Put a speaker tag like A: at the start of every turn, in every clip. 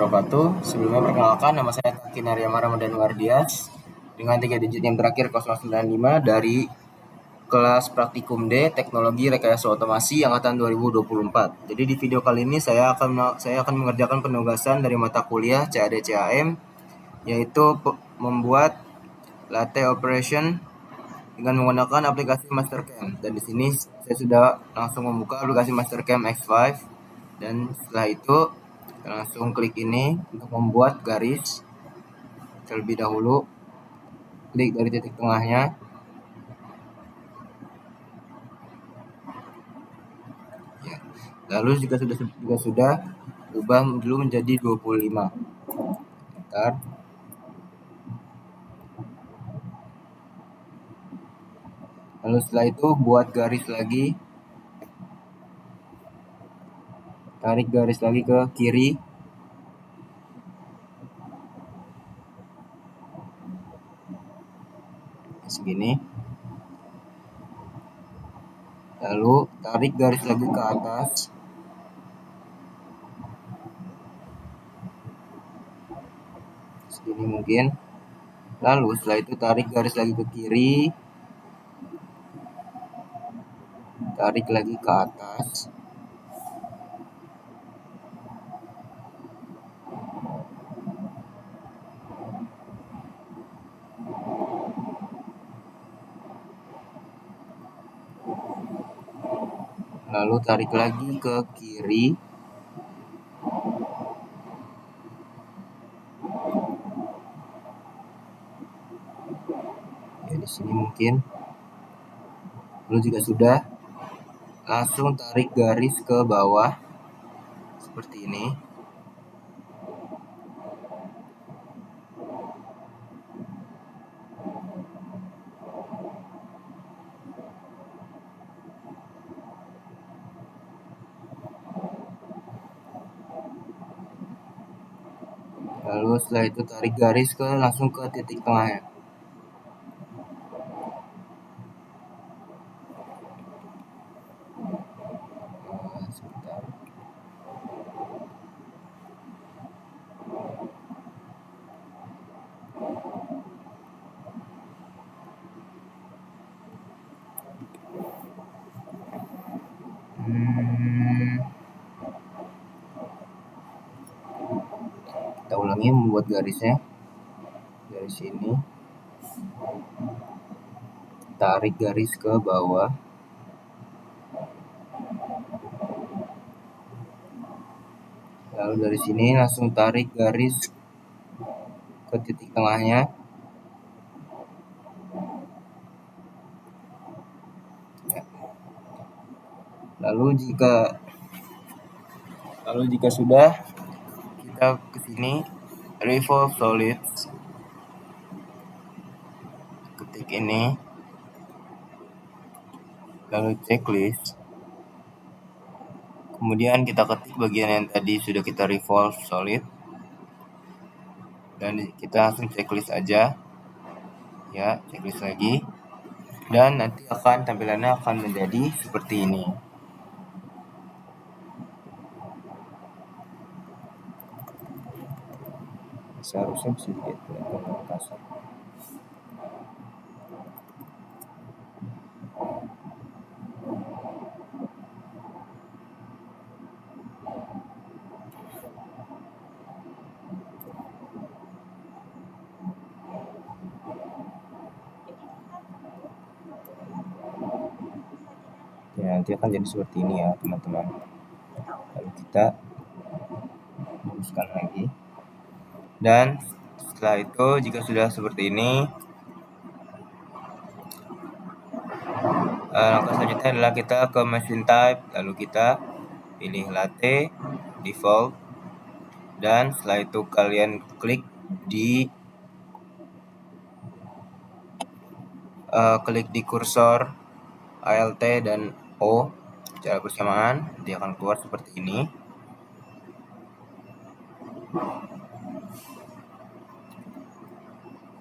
A: wabarakatuh. Sebelumnya perkenalkan, nama saya Takin Aryama Ramadan Wardias dengan 3 digit yang terakhir 095 dari kelas Praktikum D Teknologi Rekayasa Otomasi angkatan 2024. Jadi di video kali ini saya akan mengerjakan penugasan dari mata kuliah CAD CAM, yaitu membuat latte operation dengan menggunakan aplikasi Mastercam. Dan di sini saya sudah langsung membuka aplikasi Mastercam X5, dan setelah itu langsung klik ini untuk membuat garis. Terlebih dahulu klik dari titik tengahnya, ya. Lalu jika sudah ubah dulu menjadi 25. Bentar. Lalu setelah itu buat garis lagi, tarik garis lagi ke kiri, segini. Lalu tarik garis lagi ke atas, segini mungkin. Lalu setelah itu tarik garis lagi ke kiri, tarik lagi ke atas, lalu tarik lagi ke kiri, ya di sini mungkin. Lalu jika sudah, langsung tarik garis ke bawah seperti ini. Lalu setelah itu tarik garis langsung ke titik tengahnya. Sebentar. Kita ulangi membuat garisnya dari sini, tarik garis ke bawah, lalu dari sini langsung tarik garis ke titik tengahnya, ya. Lalu jika sudah, kita ke sini revolve solids, ketik ini, lalu checklist, kemudian kita ketik bagian yang tadi sudah kita revolve solid, dan kita langsung checklist aja, ya, checklist lagi, dan nanti tampilannya akan menjadi seperti ini. Seharusnya sedikit kasar. Ya, nanti akan jadi seperti ini ya teman-teman. Lalu kita luruskan lagi, dan setelah itu jika sudah seperti ini, langkah selanjutnya adalah kita ke machine type, lalu kita pilih latte default, dan setelah itu kalian klik di kursor Alt dan O secara bersamaan, dia akan keluar seperti ini.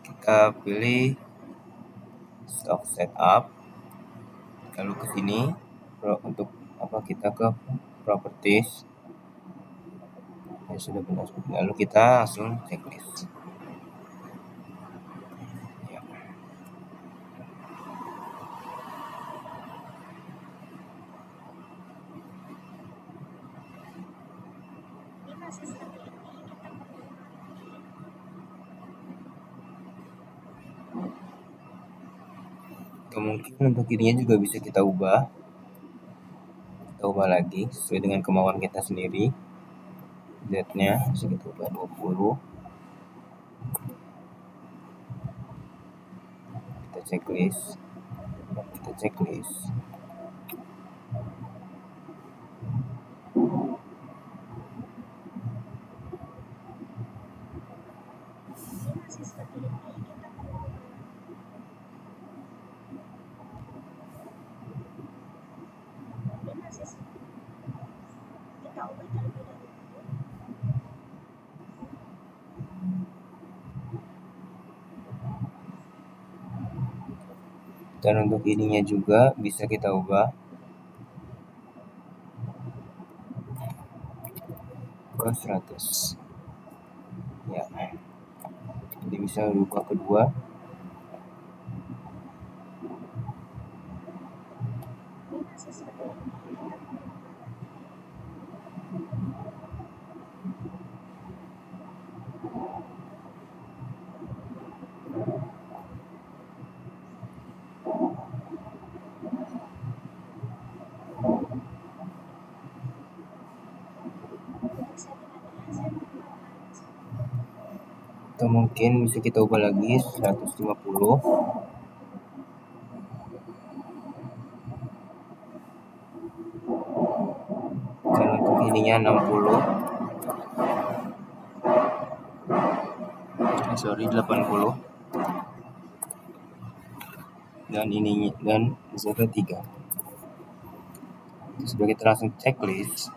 A: Kita pilih stock setup, lalu ke sini untuk kita ke properties, Ya sudah benar. Lalu kita langsung checklist. Ya. Kemungkinan untuk ininya juga bisa kita ubah lagi sesuai dengan kemauan kita sendiri. Z-nya bisa kita ubah 20. Kita checklist. Dan untuk ininya juga bisa kita ubah ke 100. Ya. Jadi bisa ubah kedua. Atau mungkin bisa kita ubah lagi 150. Dan untuk ininya 60. 80. Dan ininya dan Z3. Sudah kita langsung checklist.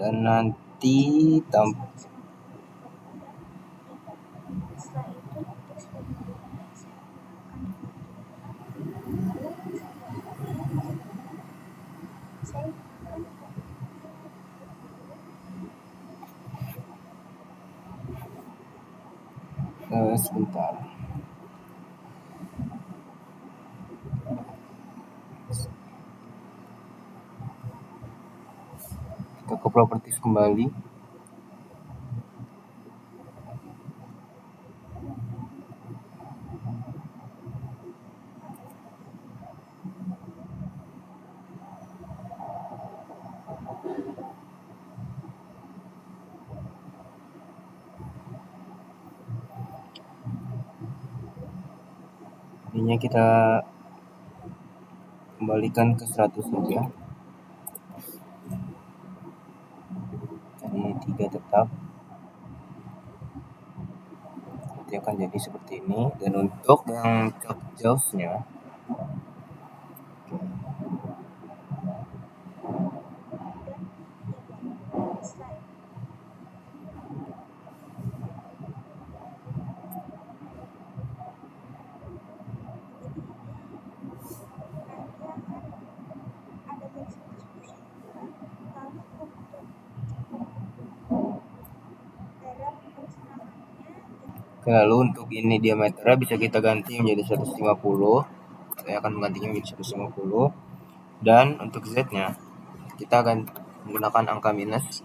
A: Dan nanti sebentar. Kita ke properties kembali. Ininya kita kembalikan ke 100 saja. Jadi 3 tetap. Nanti akan jadi seperti ini. Dan untuk yang chop jaws-nya lalu untuk ini diameternya bisa kita ganti menjadi 150. Saya akan menggantinya menjadi 150. Dan untuk Z-nya kita akan menggunakan angka minus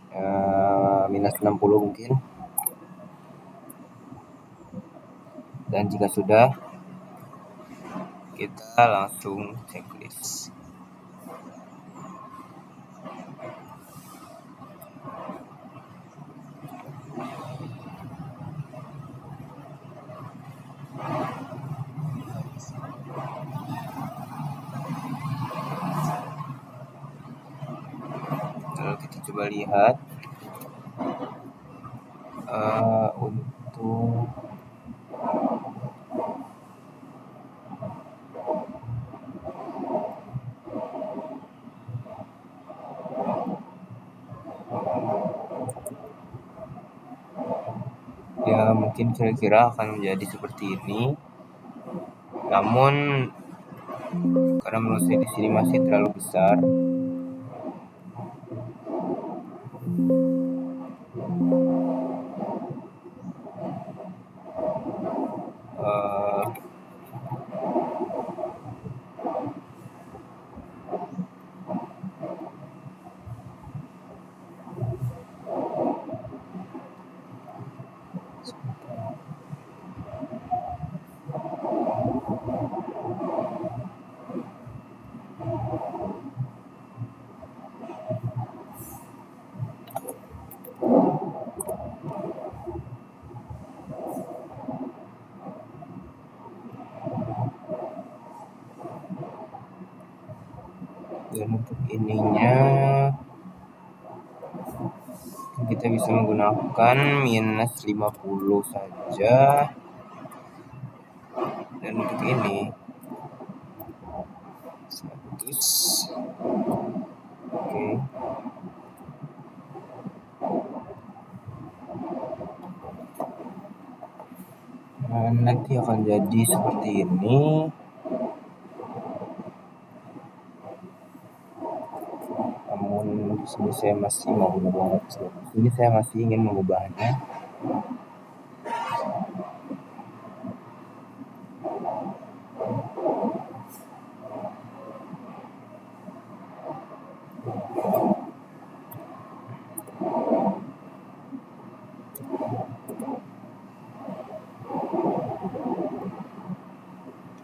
A: 60 mungkin. Dan jika sudah, kita langsung checklist. Lalu kita coba lihat untuk ya mungkin kira-kira akan menjadi seperti ini. Namun karena menurut saya di sini masih terlalu besar. Eh, dan untuk ininya kita bisa menggunakan minus 50 saja, dan untuk ini 100. Oke. Nah, nanti akan jadi seperti ini. Namun di sini saya masih mau mengubah. Di sini saya masih ingin mengubahnya.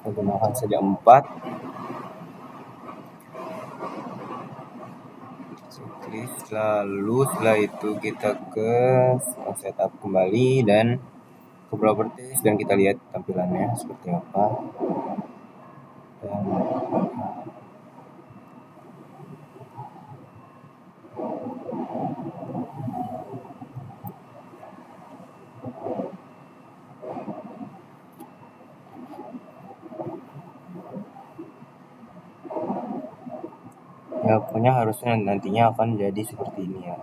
A: Kita gunakan saja 4. Lalu setelah itu kita ke setup kembali dan ke properties, dan kita lihat tampilannya seperti apa. Dan ya pokoknya harusnya nantinya akan jadi seperti ini ya.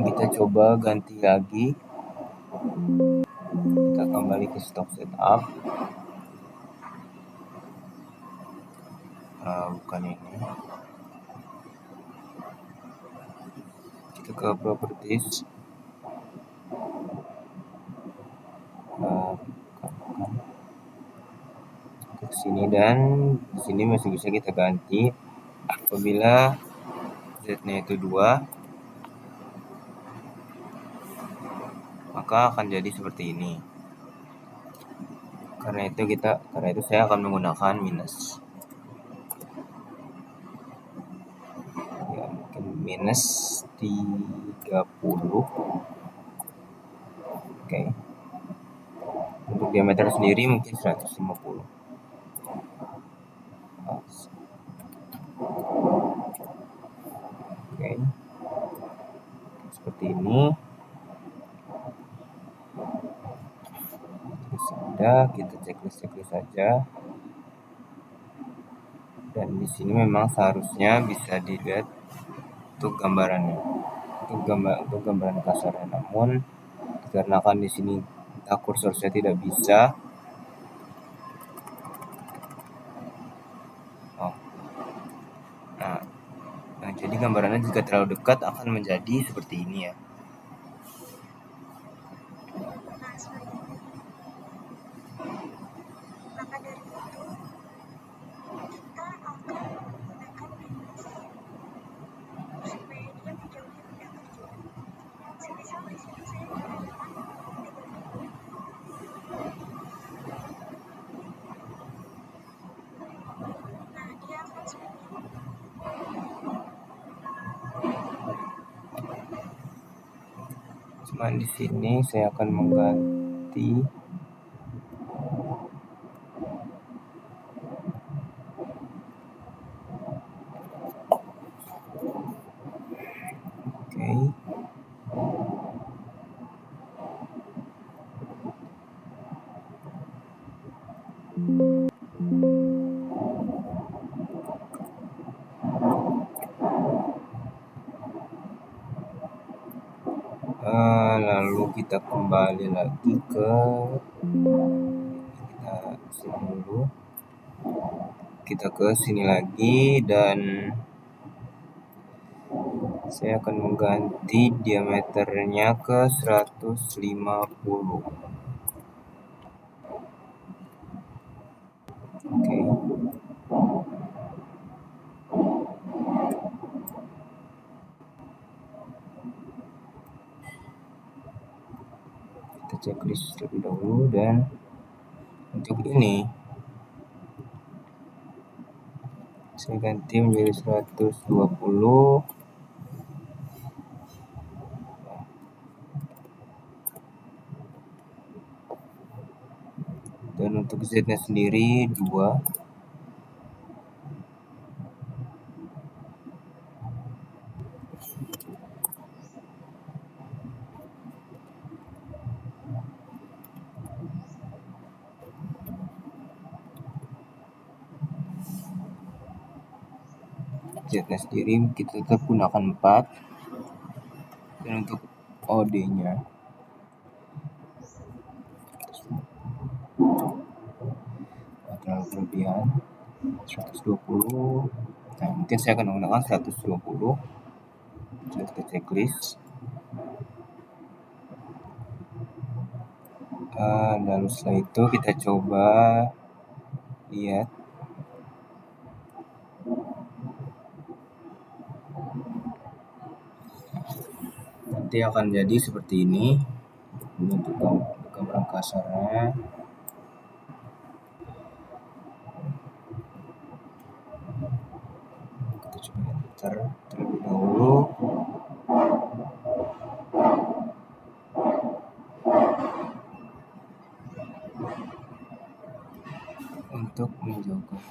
A: Kita coba ganti lagi, kita kembali ke stock setup. Bukan ini, kita ke properties. Ke sini, dan di sini masih bisa kita ganti apabila z-nya itu 2, maka akan jadi seperti ini. Karena itu saya akan menggunakan minus. Ya, mungkin minus 30. Oke. Untuk diameter sendiri mungkin 150. Oke. Seperti ini. Kita checklist saja. Dan di sini memang seharusnya bisa dilihat untuk gambarannya, untuk gambaran kasarnya. Namun dikarenakan di sini kursornya tidak bisa, nah jadi gambarannya jika terlalu dekat akan menjadi seperti ini ya. Cuma di sini saya akan mengganti kita kembali lagi ke kita ke sini lagi, dan saya akan mengganti diameternya ke 150. Oke. Kita checklist terlebih dahulu, dan untuk ini saya ganti menjadi 120. Dan untuk Z-nya sendiri 2. Z-nya sendiri kita tetap gunakan 4. Dan untuk OD-nya kelebihan 120. Nah, mungkin saya akan menggunakan 120. Kita checklist. Lalu setelah itu kita coba lihat. Nanti akan jadi seperti ini. Ini untuk gambaran kasarnya. Kita coba enter terlebih dahulu. Untuk menjauhkan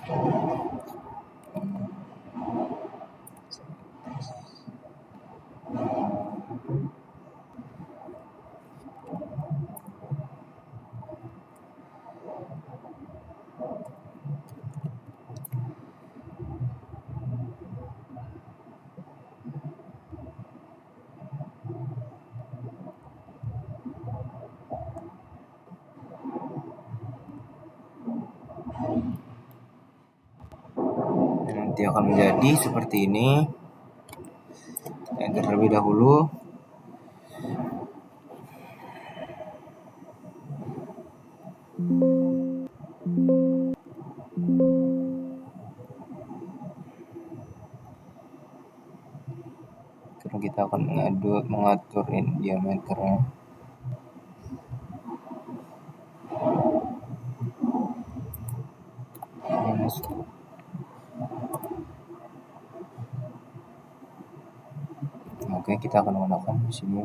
A: nanti akan menjadi seperti ini. Enter terlebih dahulu. Sekarang kita akan mengatur diameternya. Oke, kita akan menggunakan di sini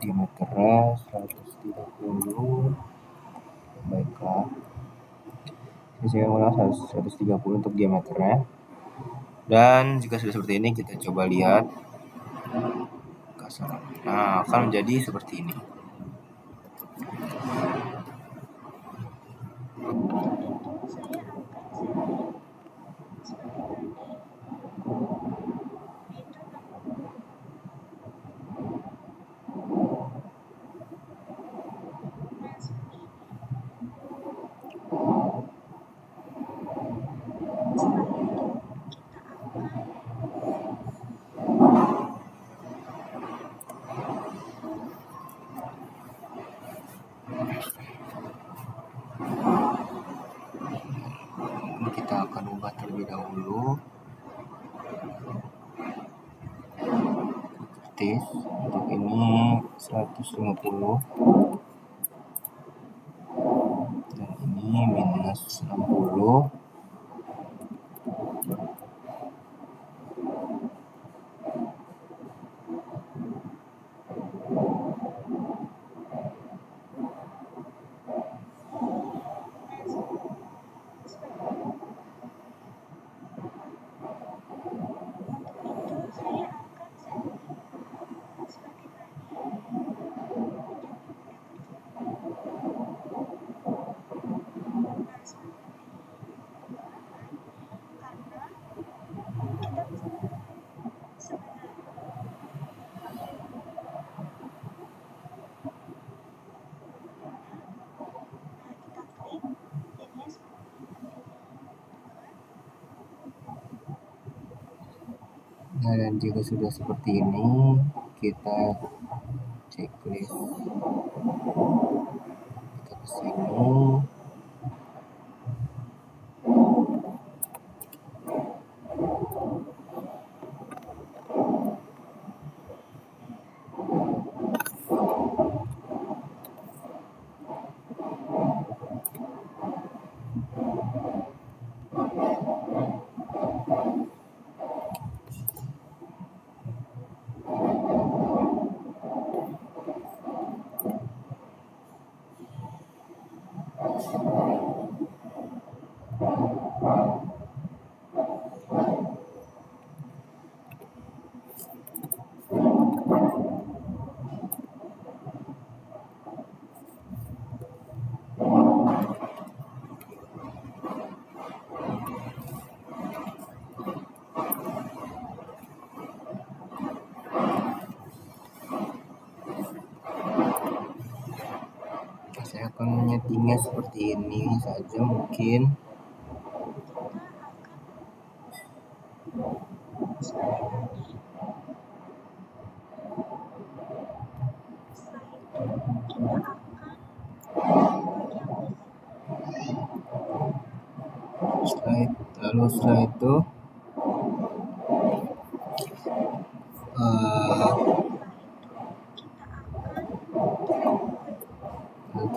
A: diameternya 130. Baiklah. Saya menggunakan 130 untuk diameternya. Dan jika sudah seperti ini, kita coba lihat kasar. Nah, akan menjadi seperti ini. Kita akan ubah terlebih dahulu. Untuk ini 150. Dan ini minus 60. Nah, dan jika sudah seperti ini, kita checklist. Kita ke sini. Saya akan menyetingnya seperti ini saja mungkin. Setelah itu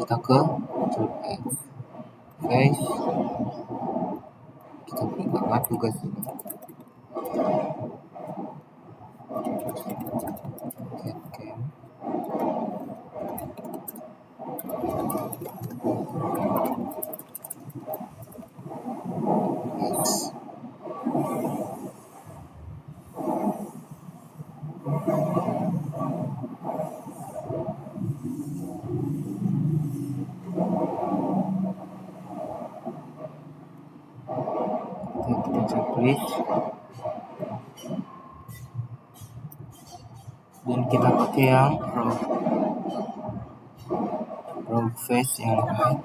A: kita ke face. Kita beri nama tugas ini. Oke. Yes. Kita checklist dan kita pakai yang row face yang right.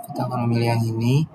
A: Kita akan memilih yang ini.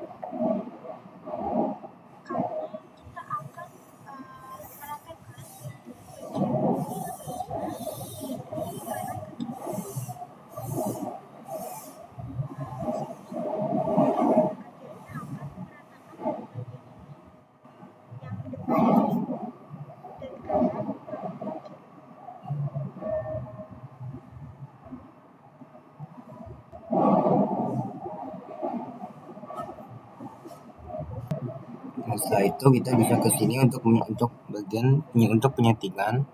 A: Nah, setelah itu kita bisa ke sini untuk bagian untuk penyetingan,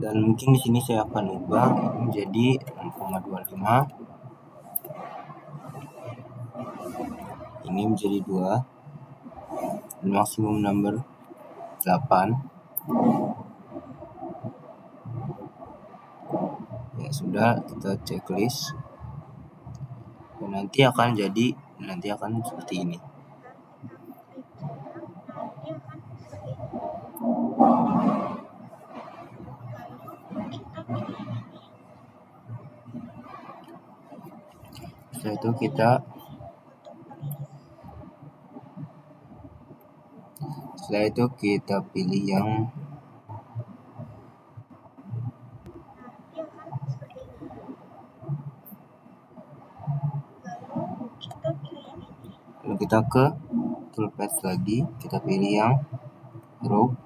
A: dan mungkin di sini saya akan ubah menjadi 6,25, ini menjadi 2, dan maksimum number 8. Ya sudah, kita checklist dan nanti akan seperti ini. Setelah itu kita pilih yang lalu kita ke toolpath lagi, kita pilih yang row.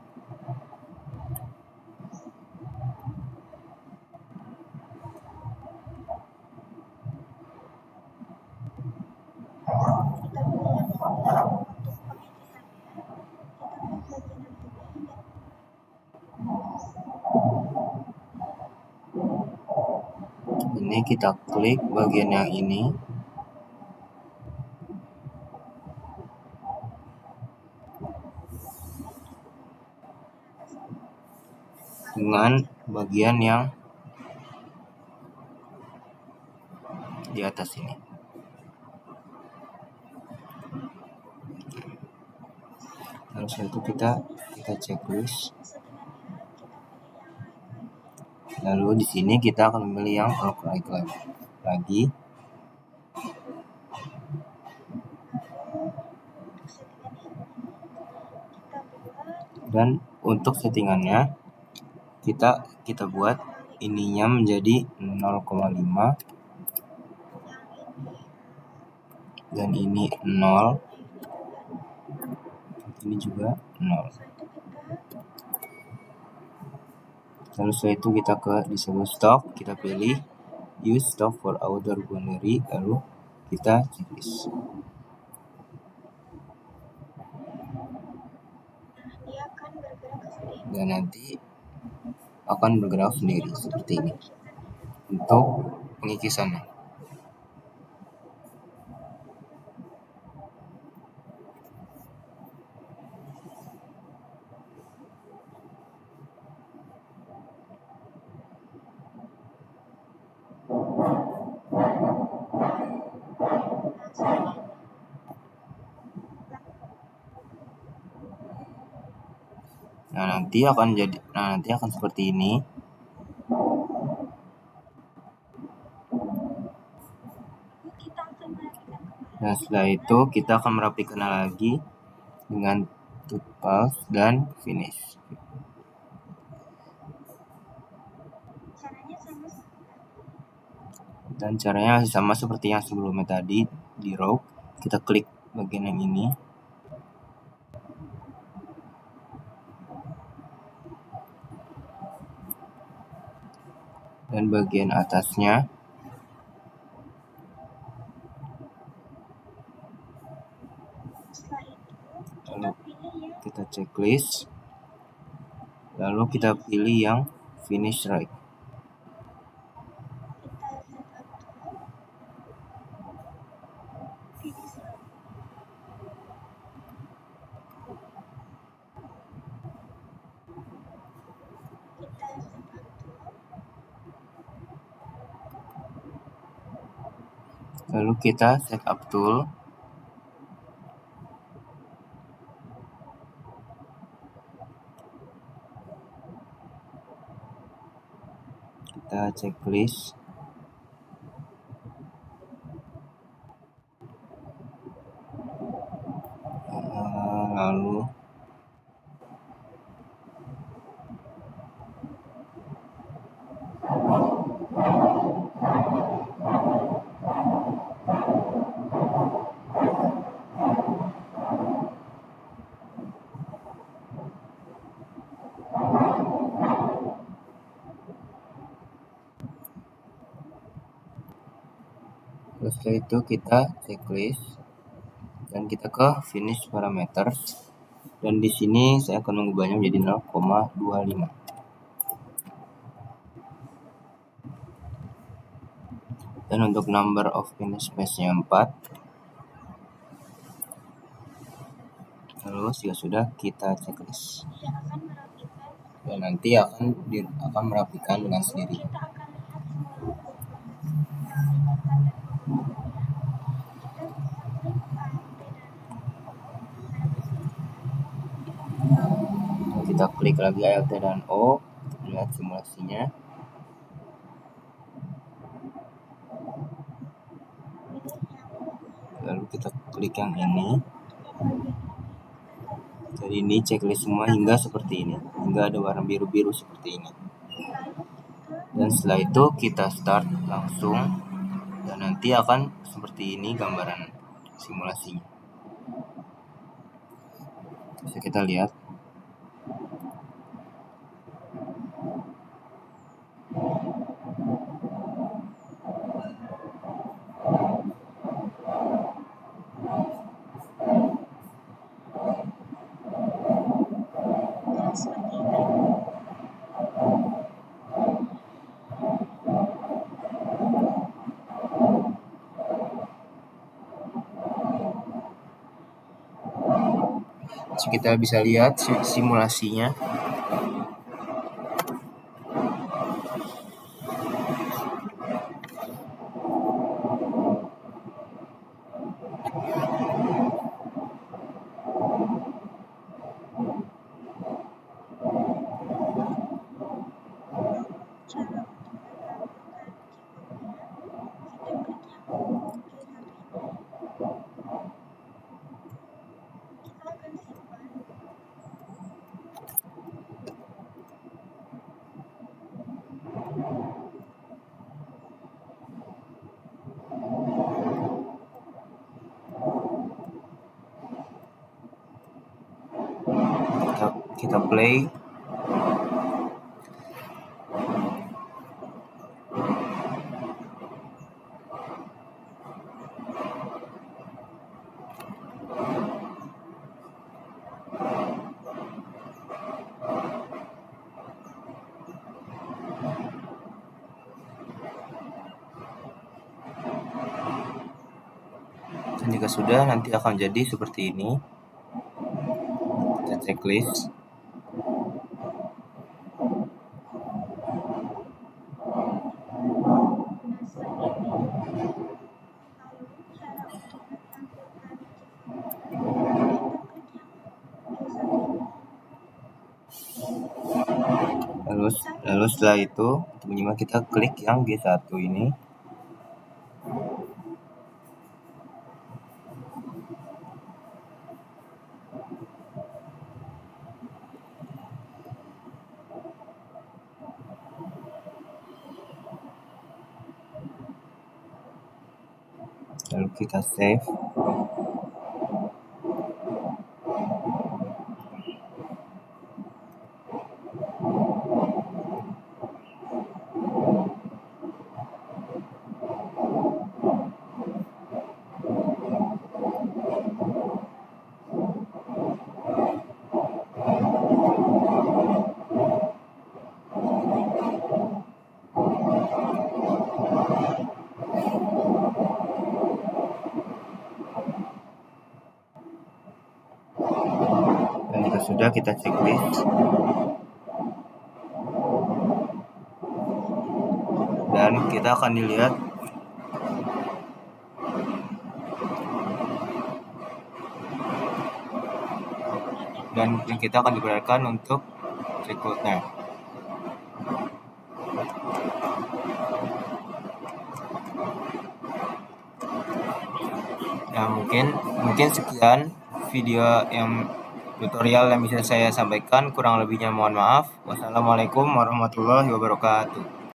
A: Ini kita klik bagian yang ini. dengan bagian yang di atas ini. Lalu setelah itu kita checklist. Lalu di sini kita akan memilih yang right lagi. Dan untuk settingannya kita buat ininya menjadi 0,5 dan ini 0, ini juga 0. Lalu setelah itu kita ke disable stock, kita pilih use stock for outer boundary, lalu kita checklist. Dan nanti akan bergerak sendiri seperti ini untuk pengikisannya. Nanti akan seperti ini. Dan setelah itu kita akan merapikan lagi dengan tools dan finish. Dan caranya masih sama seperti yang sebelumnya tadi. Di row kita klik bagian yang ini. Dan bagian atasnya lalu kita checklist, lalu kita pilih yang finish right. Lalu kita set up tool. Kita checklist. Lalu setelah itu kita checklist dan kita ke finish parameters, dan di sini saya akan mengubahnya menjadi 0,25. Dan untuk number of finish space-nya 4. Lalu jika sudah kita checklist. Dan nanti akan merapikan dengan sendiri. Kita klik lagi Alt dan O untuk melihat simulasinya. Lalu kita klik yang ini. Jadi ini checklist semua hingga seperti ini, hingga ada warna biru-biru seperti ini. Dan setelah itu kita start langsung, dan nanti akan seperti ini gambaran simulasinya. Bisa kita lihat. Kita bisa lihat simulasinya. kita play. Dan jika sudah, nanti akan jadi seperti ini. Kita checklist. Lalu setelah itu teman-teman kita klik yang G1 ini. Lalu kita save. Dan jika sudah, kita checklist. Dan kita akan dilihat dan kita akan diperlihatkan untuk checklistnya. Nah, mungkin sekian video yang tutorial yang bisa saya sampaikan. Kurang lebihnya mohon maaf. Wassalamualaikum warahmatullahi wabarakatuh.